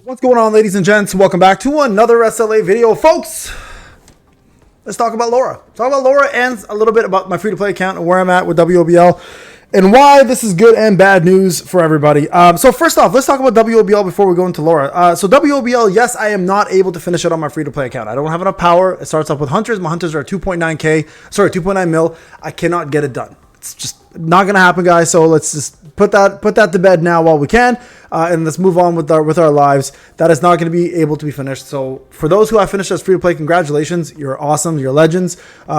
What's going on, ladies and gents? Welcome back to another SLA video, folks. Let's talk about Laura. Talk about Laura and a little bit about my free-to-play account and where I'm at with WOBL and why this is good and bad news for everybody. So first off, let's talk about WOBL before we go into Laura. So WOBL, yes, I am not able to finish it on my free-to-play account. I don't have enough power. It starts off with hunters. My hunters are 2.9 mil. I cannot get it done. It's just not gonna happen, guys. So let's just put that to bed now while we can, and let's move on with our lives. That is not going to be able to be finished. So for those who have finished as free to play, congratulations. You're awesome. You're legends.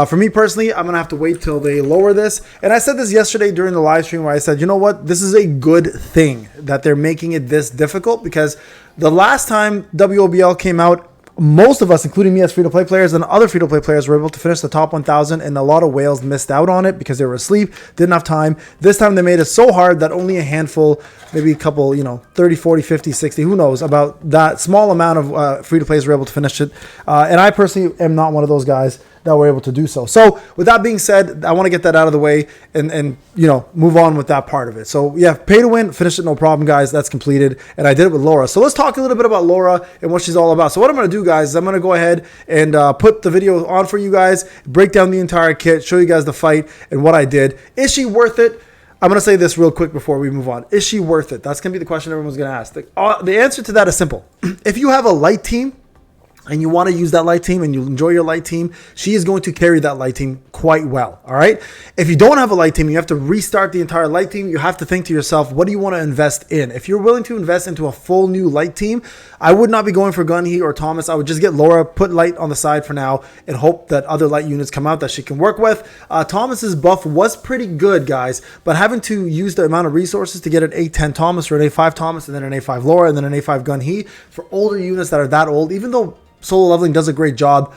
For me personally, I'm gonna have to wait till they lower this. And I said this yesterday during the live stream where I said, you know what, this is a good thing that they're making it this difficult, because the last time WOBL came out, most of us, including me as free-to-play players and other free-to-play players, were able to finish the top 1,000, and a lot of whales missed out on it because they were asleep, didn't have time. This time they made it so hard that only a handful, maybe a couple, 30, 40, 50, 60, who knows, about that small amount of free-to-plays were able to finish it. And I personally am not one of those guys that were able to do so. So with that being said, I want to get that out of the way and move on with that part of it. So yeah, pay to win, finish it, no problem, guys. That's completed, and I did it with Laura. So let's talk a little bit about Laura and what she's all about. So what I'm going to do, guys, is I'm going to go ahead and put the video on for you guys, break down the entire kit, show you guys the fight and what I did. Is she worth it? I'm going to say this real quick before we move on. Is she worth it? That's going to be the question everyone's going to ask. The answer to that is simple. If you have a light team, and you want to use that light team and you enjoy your light team, she is going to carry that light team quite well. All right. If you don't have a light team, you have to restart the entire light team. You have to think to yourself, what do you want to invest in? If you're willing to invest into a full new light team, I would not be going for Gunhee or Thomas. I would just get Laura, put light on the side for now, and hope that other light units come out that she can work with. Thomas's buff was pretty good, guys, but having to use the amount of resources to get an A10 Thomas or an A5 Thomas and then an A5 Laura and then an A5 Gunhee for older units that are that old, even though Solo Leveling does a great job,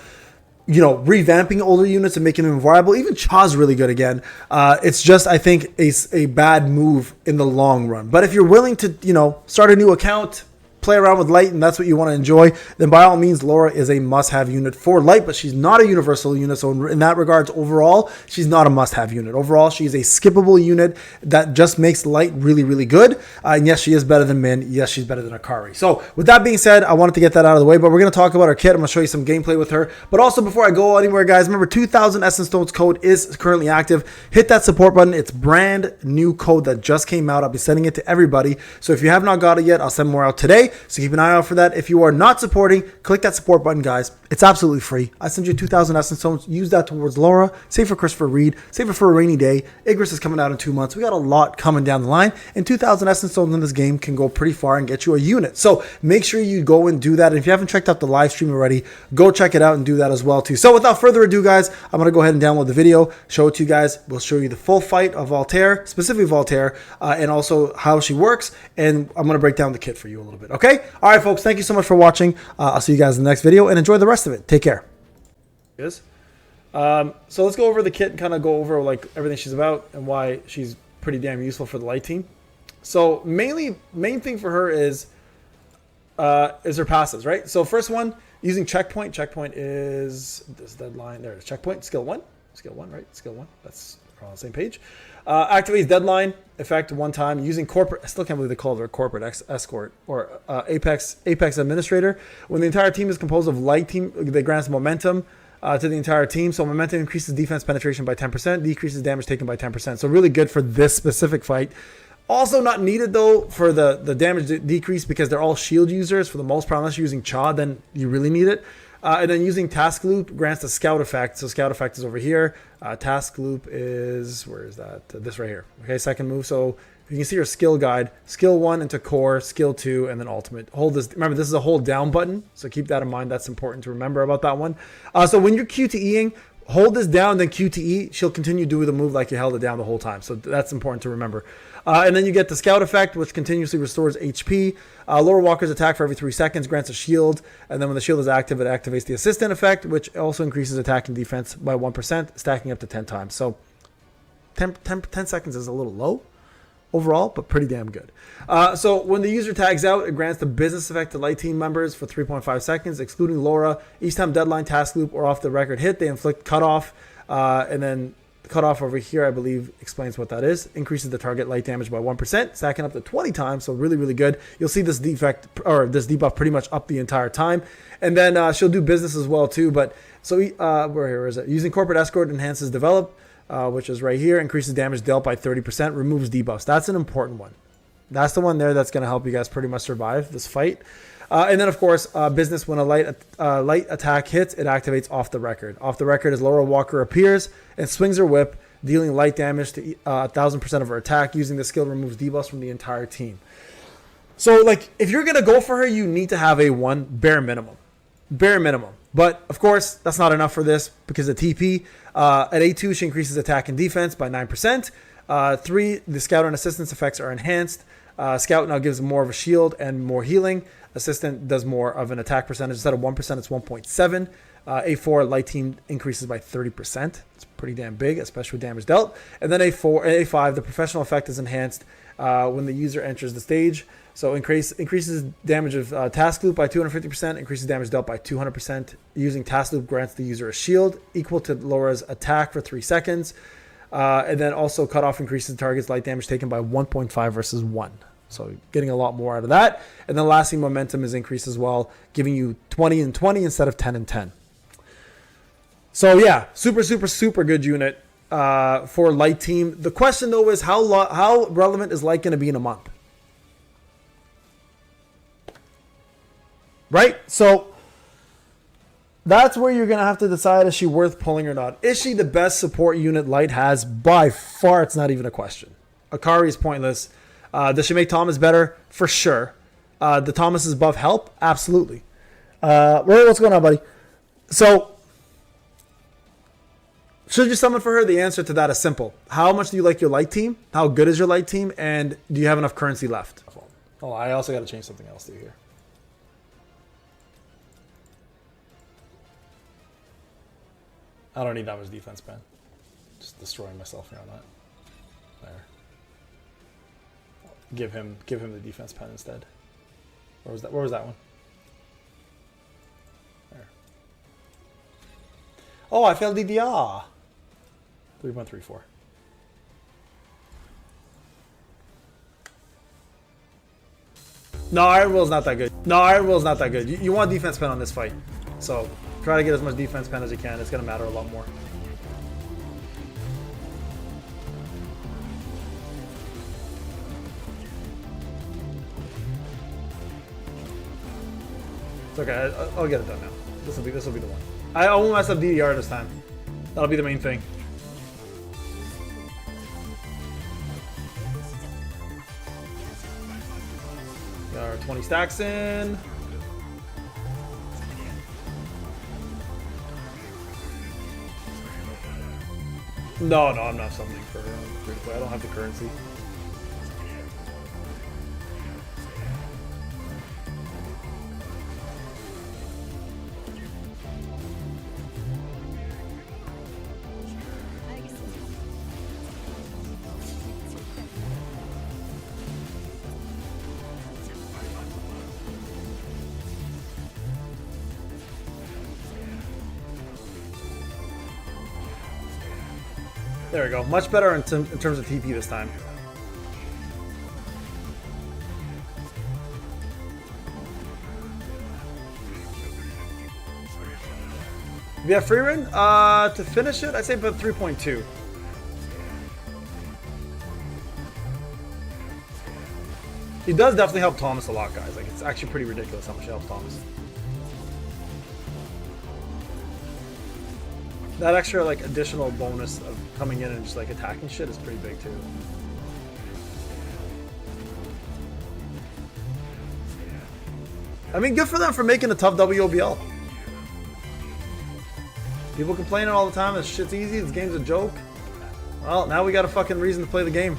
revamping older units and making them viable. Even Cha's really good again. It's just, I think, a bad move in the long run. But if you're willing to, start a new account, play around with light, and that's what you want to enjoy, then by all means, Laura is a must-have unit for light, but she's not a universal unit. So in that regards, overall, she's not a must-have unit. Overall, she's a skippable unit that just makes light really, really good. And yes, she is better than Min. Yes, she's better than Akari. So with that being said, I wanted to get that out of the way, but we're going to talk about her kit. I'm going to show you some gameplay with her. But also, before I go anywhere, guys, remember 2,000 Essence Stones code is currently active. Hit that support button. It's brand new code that just came out. I'll be sending it to everybody. So if you have not got it yet, I'll send more out today. So keep an eye out for that. If you are not supporting, click that support button, guys. It's absolutely free. I send you 2,000 Essence Stones. Use that towards Laura. Save for Christopher Reed. Save it for a rainy day. Igris is coming out in 2 months. We got a lot coming down the line, and 2,000 Essence Stones in this game can go pretty far and get you a unit. So make sure you go and do that. And if you haven't checked out the live stream already, go check it out and do that as well too. So without further ado, guys, I'm going to go ahead and download the video, show it to you guys. We'll show you the full fight of Voltaire, specifically Voltaire, and also how she works. And I'm going to break down the kit for you a little bit. Okay. All right, folks. Thank you so much for watching. I'll see you guys in the next video, and enjoy the rest of it. Take care. Yes. So let's go over the kit and kind of go over like everything she's about and why she's pretty damn useful for the light team. So main thing for her is her passives, right? So first one, using checkpoint. Checkpoint is this deadline. There it is. Checkpoint, skill 1, right? Skill 1. That's on the same page. Activates deadline effect one time using corporate. I still can't believe they call her corporate escort or Apex administrator. When the entire team is composed of light team, they grants momentum to the entire team. So momentum increases defense penetration by 10%, decreases damage taken by 10%. So really good for this specific fight. Also not needed though for the damage decrease, because they're all shield users for the most part. Unless you're using Cha, then you really need it. And then using task loop grants the scout effect. So scout effect is over here. Task loop is, where is that? This right here. Okay, second move. So you can see your skill guide. Skill 1 into core, skill 2, and then ultimate. Hold this. Remember, this is a hold down button. So keep that in mind. That's important to remember about that one. So when you're QTEing, hold this down, then QTE. She'll continue doing the move like you held it down the whole time. So that's important to remember. And then you get the scout effect, which continuously restores HP. Laura Walker's attack for every 3 seconds grants a shield. And then when the shield is active, it activates the assistant effect, which also increases attack and defense by 1%, stacking up to 10 times. So 10 seconds is a little low overall, but pretty damn good. So when the user tags out, it grants the business effect to light team members for 3.5 seconds, excluding Laura. Each time deadline, task loop, or off the record hit, they inflict cutoff. And then cutoff over here, I believe, explains what that is. Increases the target light damage by 1%, stacking up to 20 times, so really, really good. You'll see this defect, or this debuff pretty much up the entire time. And then she'll do business as well, too. But so, where is it? Using Corporate Escort enhances develop, which is right here. Increases damage dealt by 30%, removes debuffs. That's an important one. That's the one there that's going to help you guys pretty much survive this fight. And then, of course, business, when a light attack hits, it activates Off the Record. Off the Record is Laura Walker appears and swings her whip, dealing light damage to 1,000% of her attack. Using the skill, removes debuffs from the entire team. So, like, if you're going to go for her, you need to have a 1 bare minimum. Bare minimum. But, of course, that's not enough for this because the TP, at A2, she increases attack and defense by 9%. 3, the Scout and Assistance effects are enhanced. Scout now gives more of a shield and more healing. Assistant does more of an attack percentage. Instead of 1%, it's 1.7. A4, light team increases by 30%. It's pretty damn big, especially with damage dealt. And then A5, the professional effect is enhanced when the user enters the stage. So increases damage of task loop by 250%, increases damage dealt by 200%. Using task loop grants the user a shield equal to Laura's attack for 3 seconds. And then also cutoff increases the target's light damage taken by 1.5 versus 1. So getting a lot more out of that. And then lastly, momentum is increased as well, giving you 20 and 20 instead of 10 and 10. So yeah, super, super, super good unit for light team. The question though is how relevant is light going to be in a month? Right? So that's where you're going to have to decide, is she worth pulling or not? Is she the best support unit light has? By far, it's not even a question. Akari is pointless. Does she make Thomas better? For sure. The Thomas's buff help? Absolutely. What's going on, buddy? So, should you summon for her? The answer to that is simple. How much do you like your light team? How good is your light team? And do you have enough currency left? Oh, I also got to change something else too here. I don't need that much defense, man. Just destroying myself here on that. There. Give him the defense pen instead. Where was that one? There. Oh, I failed DDR. 3.34. No, Iron Will's not that good. You want defense pen on this fight. So try to get as much defense pen as you can. It's going to matter a lot more. It's okay. I'll get it done now. This will be the one. I won't mess up DDR this time. That'll be the main thing. Got our 20 stacks in. No, I'm not summoning for free to play. I don't have the currency. There we go. Much better in terms of TP this time. We have free run? To finish it, I'd say about 3.2. He does definitely help Thomas a lot, guys. Like, it's actually pretty ridiculous how much he helps Thomas. That extra, like, additional bonus of coming in and just, like, attacking shit is pretty big, too. I mean, good for them for making a tough WOBL. People complaining all the time, this shit's easy, this game's a joke. Well, now we got a fucking reason to play the game.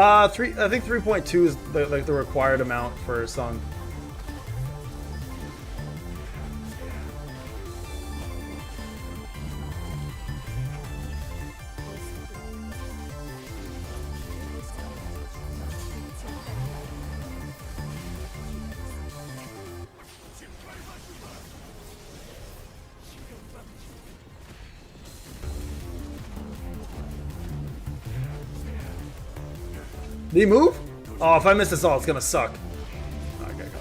I think 3.2 is like the required amount for Sung. Did he move? Oh, if I miss this all, it's gonna suck. Okay, got it.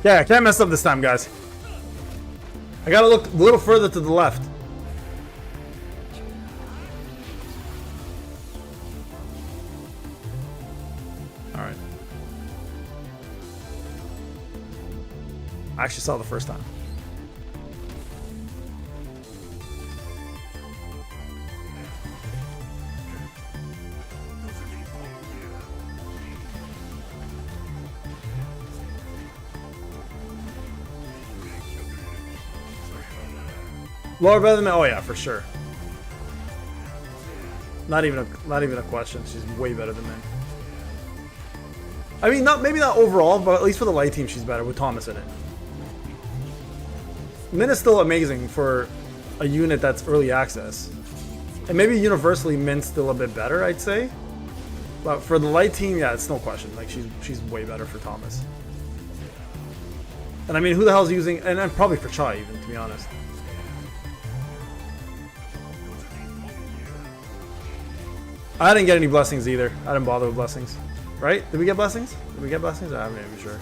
Yeah, I can't mess up this time, guys. I gotta look a little further to the left. Alright. I actually saw the first time. Laura better than me? Oh yeah, for sure. Not even a question. She's way better than me. I mean, maybe not overall, but at least for the light team, she's better with Thomas in it. Min is still amazing for a unit that's early access, and maybe universally Min's still a bit better, I'd say. But for the light team, yeah, it's no question. Like she's way better for Thomas. And I mean, who the hell's using? And probably for Chai even, to be honest. I didn't get any blessings either. I didn't bother with blessings. Right? Did we get blessings? Did we get blessings? I'm not even sure.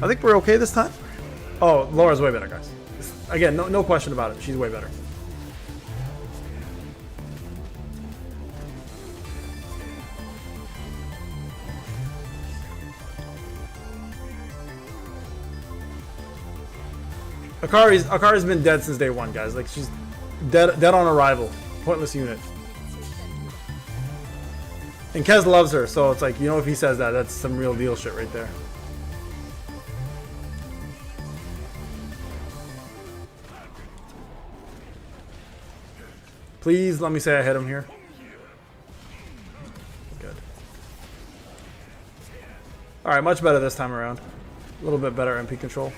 I think we're okay this time. Oh, Laura's way better, guys. Again, no question about it. She's way better. Akari's been dead since day one, guys. Like she's dead on arrival. Pointless unit. And Kez loves her, so it's like, you know, if he says that, that's some real deal shit right there. Please let me say I hit him here. Good. Alright, much better this time around. A little bit better MP control.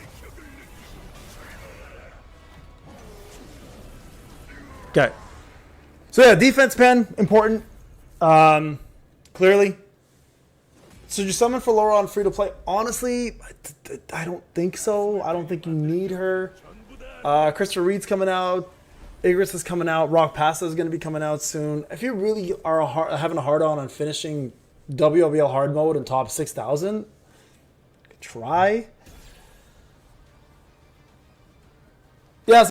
Okay. So yeah, defense pen, important. Clearly. Should you summon for Laura on free to play? Honestly, I don't think so. I don't think you need her. Christopher Reed's coming out. Igris is coming out. Rock Pasta is going to be coming out soon. If you really are having a hard on finishing WOBL hard mode in top 6,000, try.